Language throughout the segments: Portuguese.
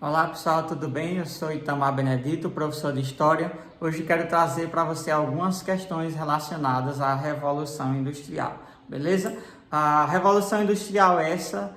Olá pessoal, tudo bem? Eu sou Itamar Benedito, professor de História. Hoje quero trazer para você algumas questões relacionadas à Revolução Industrial, beleza? A Revolução Industrial essa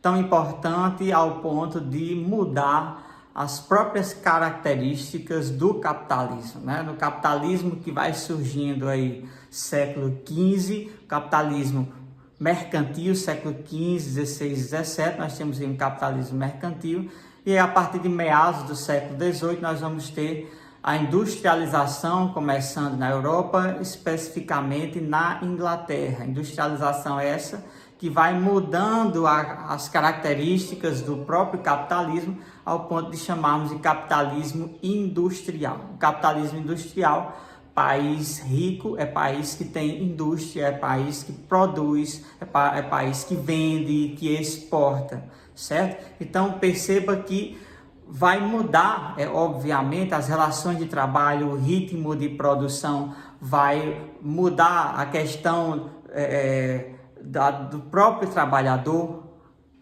tão importante ao ponto de mudar as próprias características do capitalismo, né? No capitalismo que vai surgindo aí século XV, capitalismo mercantil, século XV, XVI, XVII, nós temos aí um capitalismo mercantil. E a partir de meados do século XVIII, nós vamos ter a industrialização começando na Europa, especificamente na Inglaterra. Industrialização essa que vai mudando as características do próprio capitalismo ao ponto de chamarmos de capitalismo industrial. O capitalismo industrial, país rico, é país que tem indústria, é país que produz, é país que vende, que exporta, certo? Então perceba que vai mudar, obviamente, as relações de trabalho, o ritmo de produção vai mudar a questão do próprio trabalhador,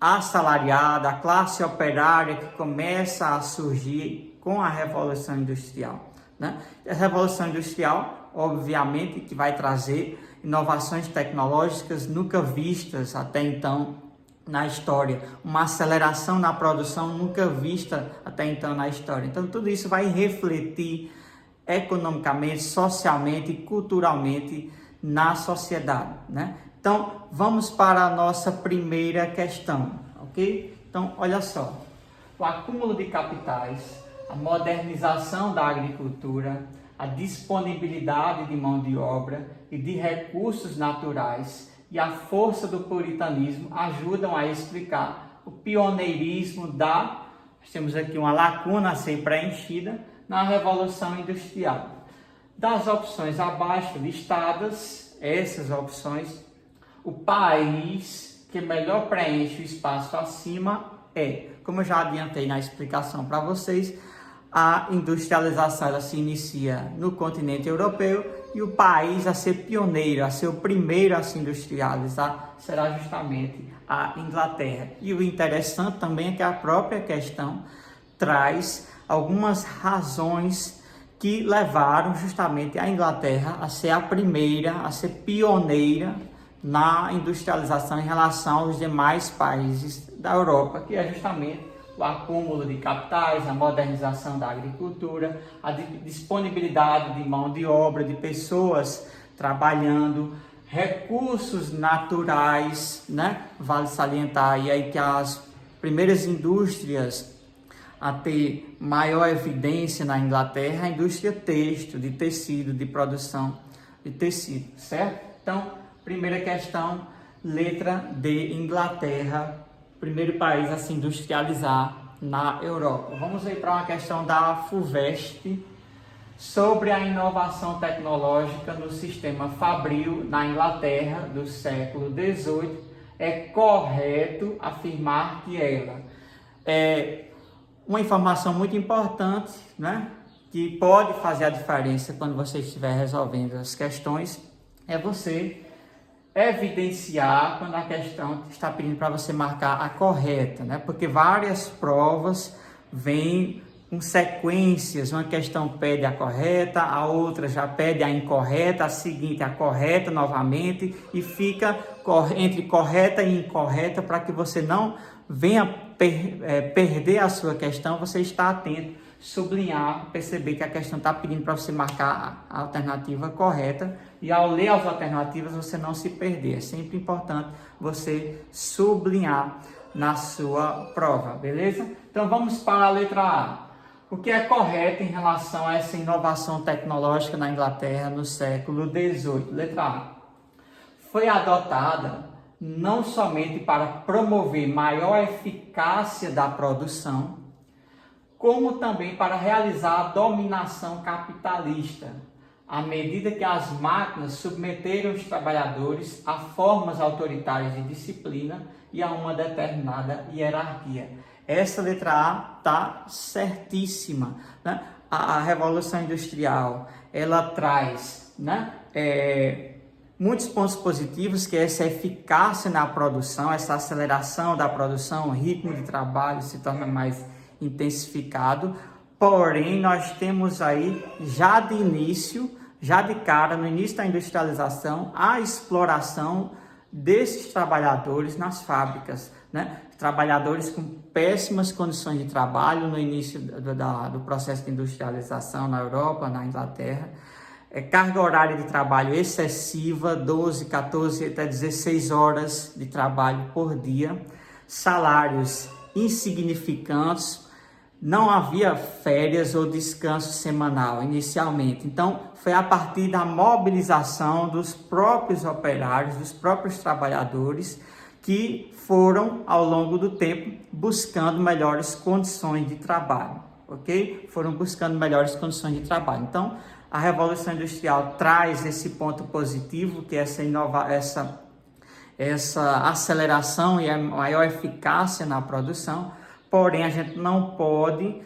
assalariado, a classe operária que começa a surgir com a Revolução Industrial, né? A Revolução Industrial, obviamente, que vai trazer inovações tecnológicas nunca vistas até então na história, uma aceleração na produção nunca vista até então na história. Então, tudo isso vai refletir economicamente, socialmente e culturalmente na sociedade, né? Então, vamos para a nossa primeira questão, ok? Então, olha só, o acúmulo de capitais, a modernização da agricultura, a disponibilidade de mão de obra e de recursos naturais e a força do puritanismo ajudam a explicar o pioneirismo nós temos aqui uma lacuna a ser preenchida na Revolução Industrial. Das opções abaixo listadas, essas opções, o país que melhor preenche o espaço acima como eu já adiantei na explicação para vocês, a industrialização ela se inicia no continente europeu e o país a ser pioneiro, a ser o primeiro a se industrializar, será justamente a Inglaterra. E o interessante também é que a própria questão traz algumas razões que levaram justamente a Inglaterra a ser a primeira, a ser pioneira na industrialização em relação aos demais países da Europa, que é justamente o acúmulo de capitais, a modernização da agricultura, a disponibilidade de mão de obra, de pessoas trabalhando, recursos naturais, né? Vale salientar aí que as primeiras indústrias a ter maior evidência na Inglaterra, a indústria têxtil, de tecido, de produção de tecido, certo? Então, primeira questão, letra D, Inglaterra, primeiro país a se industrializar na Europa. Vamos aí para uma questão da FUVEST sobre a inovação tecnológica no sistema fabril na Inglaterra do século XVIII. É correto afirmar que ela é uma informação muito importante, né? Que pode fazer a diferença quando você estiver resolvendo as questões, é você evidenciar quando a questão está pedindo para você marcar a correta, né? Porque várias provas vêm com sequências, uma questão pede a correta, a outra já pede a incorreta, a seguinte a correta novamente, e fica entre correta e incorreta para que você não venha perder a sua questão. Você está atento, sublinhar, perceber que a questão está pedindo para você marcar a alternativa correta, e ao ler as alternativas você não se perder. É sempre importante você sublinhar na sua prova, beleza? Então vamos para a letra A. O que é correto em relação a essa inovação tecnológica na Inglaterra no século XVIII? Letra A. Foi adotada não somente para promover maior eficácia da produção, como também para realizar a dominação capitalista, à medida que as máquinas submeteram os trabalhadores a formas autoritárias de disciplina e a uma determinada hierarquia. Essa letra A está certíssima, né? A Revolução Industrial, ela traz, né, muitos pontos positivos, que é essa eficácia na produção, essa aceleração da produção, o ritmo de trabalho se torna mais intensificado, porém nós temos aí já de início, já de cara, no início da industrialização, a exploração desses trabalhadores nas fábricas, né? Trabalhadores com péssimas condições de trabalho no início do processo de industrialização na Europa, na Inglaterra, carga horária de trabalho excessiva, 12, 14 até 16 horas de trabalho por dia, salários insignificantes, não havia férias ou descanso semanal inicialmente. Então, foi a partir da mobilização dos próprios operários, dos próprios trabalhadores, que foram, ao longo do tempo, buscando melhores condições de trabalho, ok? Foram buscando melhores condições de trabalho. Então, a Revolução Industrial traz esse ponto positivo, que é essa aceleração e a maior eficácia na produção, porém a gente não pode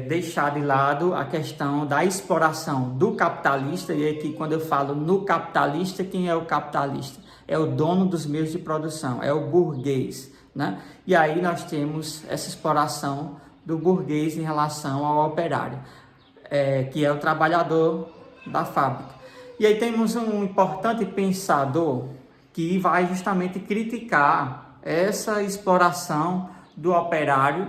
deixar de lado a questão da exploração do capitalista. E aqui, quando eu falo no capitalista, quem é o capitalista? É o dono dos meios de produção, é o burguês, né? E aí nós temos essa exploração do burguês em relação ao operário, que é o trabalhador da fábrica. E aí temos um importante pensador que vai justamente criticar essa exploração do operário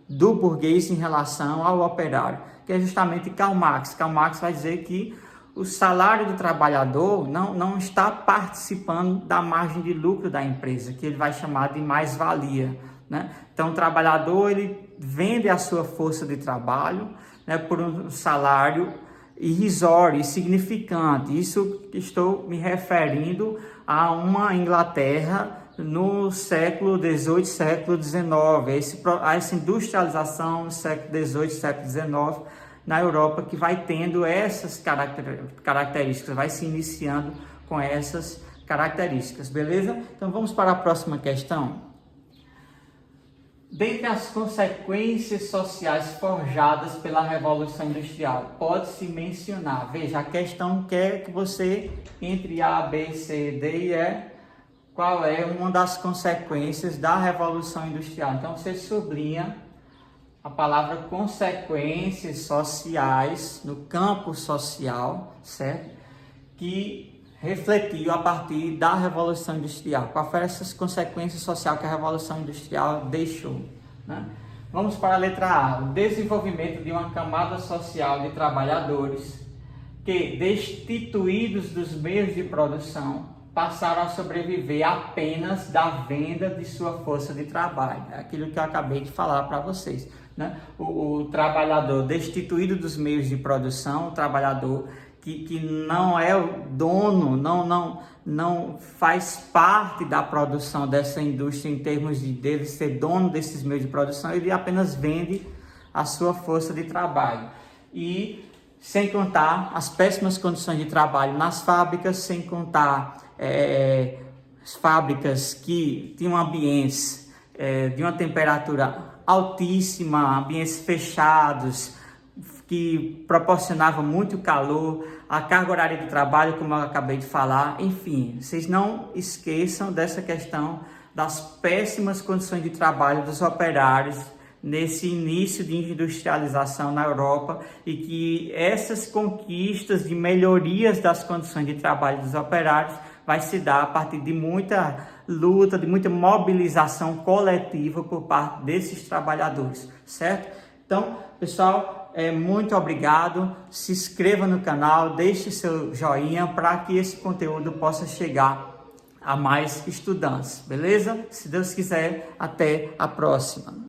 do burguês em relação ao operário, que é justamente Karl Marx. Karl Marx vai dizer que o salário do trabalhador não está participando da margem de lucro da empresa, que ele vai chamar de mais-valia, né? Então, o trabalhador, ele vende a sua força de trabalho, né, por um salário irrisório, insignificante. Isso estou me referindo a uma Inglaterra no século XVIII, século XIX, essa industrialização no século XVIII, século XIX, na Europa, que vai tendo essas características, vai se iniciando com essas características, beleza? Então vamos para a próxima questão. Dentre as consequências sociais forjadas pela Revolução Industrial, pode-se mencionar, veja, a questão quer que você, entre A, B, C, D e E, qual é uma das consequências da Revolução Industrial. Então você sublinha a palavra consequências sociais no campo social, certo? Que refletiu a partir da Revolução Industrial. Quais foram essas consequências sociais que a Revolução Industrial deixou, né? Vamos para a letra A. O desenvolvimento de uma camada social de trabalhadores que, destituídos dos meios de produção, passaram a sobreviver apenas da venda de sua força de trabalho. É aquilo que eu acabei de falar para vocês, né? O trabalhador destituído dos meios de produção, o trabalhador que não é o dono, não faz parte da produção dessa indústria em termos de dele ser dono desses meios de produção, ele apenas vende a sua força de trabalho. E sem contar as péssimas condições de trabalho nas fábricas, sem contar as fábricas que tinham ambientes de uma temperatura altíssima, ambientes fechados, que proporcionavam muito calor, a carga horária de trabalho, como eu acabei de falar. Enfim, vocês não esqueçam dessa questão das péssimas condições de trabalho dos operários nesse início de industrialização na Europa, e que essas conquistas de melhorias das condições de trabalho dos operários vai se dar a partir de muita luta, de muita mobilização coletiva por parte desses trabalhadores, certo? Então, pessoal, muito obrigado, se inscreva no canal, deixe seu joinha para que esse conteúdo possa chegar a mais estudantes, beleza? Se Deus quiser, até a próxima.